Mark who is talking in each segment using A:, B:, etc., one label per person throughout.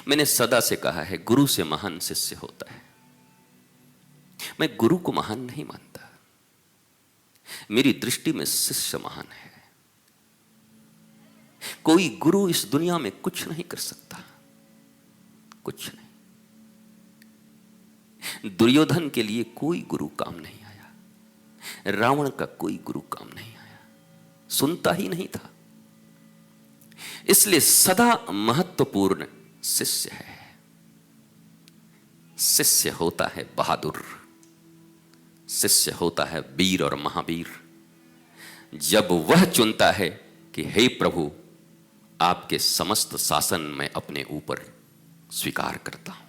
A: मैंने सदा से कहा है, गुरु से महान शिष्य होता है। मैं गुरु को महान नहीं मानता, मेरी दृष्टि में शिष्य महान है। कोई गुरु इस दुनिया में कुछ नहीं कर सकता, कुछ नहीं। दुर्योधन के लिए कोई गुरु काम नहीं आया, रावण का कोई गुरु काम नहीं आया, सुनता ही नहीं था। इसलिए सदा महत्वपूर्ण शिष्य है। शिष्य होता है बहादुर, शिष्य होता है वीर और महावीर। जब वह चुनता है कि हे प्रभु, आपके समस्त शासन में अपने ऊपर स्वीकार करता हूं।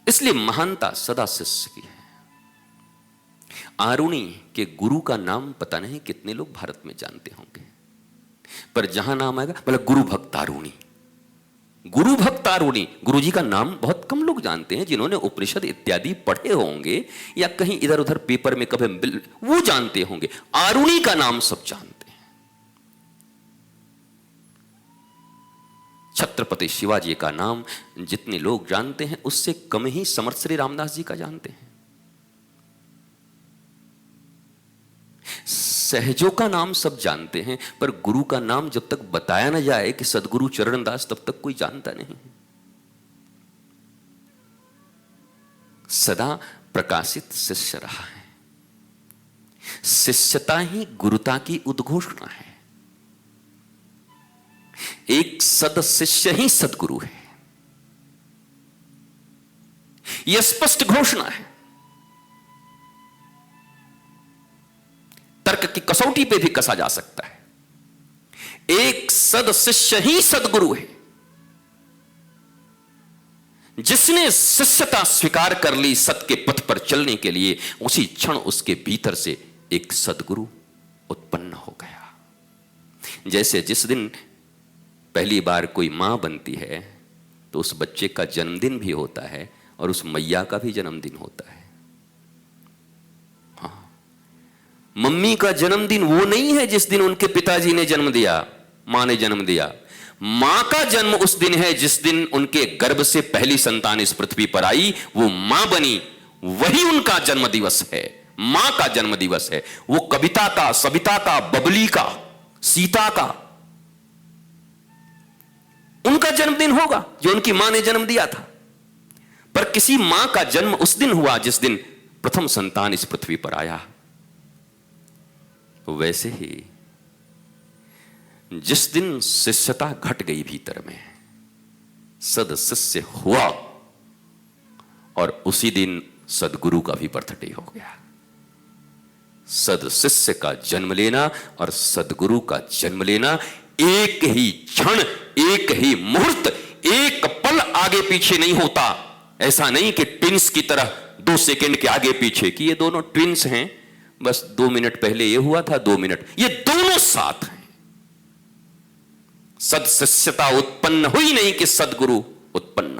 A: इसलिए महानता सदा शिष्य की है। आरुणि के गुरु का नाम पता नहीं कितने लोग भारत में जानते होंगे, पर जहां नाम आएगा बोला गुरु भक्त आरुणि, गुरु भक्त आरुणि। गुरु जी का नाम बहुत कम लोग जानते हैं, जिन्होंने उपनिषद इत्यादि पढ़े होंगे या कहीं इधर उधर पेपर में कभी वो जानते होंगे। आरुणि का नाम सब जानते हैं। छत्रपति शिवाजी का नाम जितने लोग जानते हैं उससे कम ही समर्थ श्री रामदास जी का जानते हैं। सहजों का नाम सब जानते हैं, पर गुरु का नाम जब तक बताया ना जाए कि सदगुरु चरणदास, तब तक कोई जानता नहीं। सदा प्रकाशित शिष्य रहा है। शिष्यता ही गुरुता की उद्घोषणा है। एक सद शिष्य ही सदगुरु है, यह स्पष्ट घोषणा है। तर्क की कसौटी पे भी कसा जा सकता है। एक सद शिष्य ही सदगुरु है। जिसने शिष्यता स्वीकार कर ली सत के पथ पर चलने के लिए, उसी क्षण उसके भीतर से एक सदगुरु उत्पन्न हो गया। जैसे जिस दिन पहली बार कोई मां बनती है तो उस बच्चे का जन्मदिन भी होता है और उस मैया का भी जन्मदिन होता है। हाँ, मम्मी का जन्मदिन वो नहीं है जिस दिन उनके पिताजी ने जन्म दिया, मां ने जन्म दिया। मां का जन्म उस दिन है जिस दिन उनके गर्भ से पहली संतान इस पृथ्वी पर आई, वो मां बनी, वही उनका जन्म दिवस है। मां का जन्म दिवस है। वो कविता का, सविता का, बबली का, सीता का, उनका जन्मदिन होगा जो उनकी मां ने जन्म दिया था। पर किसी मां का जन्म उस दिन हुआ जिस दिन प्रथम संतान इस पृथ्वी पर आया। वैसे ही जिस दिन शिष्यता घट गई भीतर में, सद शिष्य हुआ, और उसी दिन सदगुरु का भी बर्थडे हो गया। सद शिष्य का जन्म लेना और सदगुरु का जन्म लेना एक ही क्षण, एक ही मुहूर्त, एक पल आगे पीछे नहीं होता। ऐसा नहीं कि ट्विंस की तरह 2 सेकंड के आगे पीछे, कि ये दोनों ट्विंस हैं, बस 2 मिनट पहले ये हुआ था, 2 मिनट, ये दोनों साथ हैं। सद शिष्यता उत्पन्न हुई नहीं कि सदगुरु उत्पन्न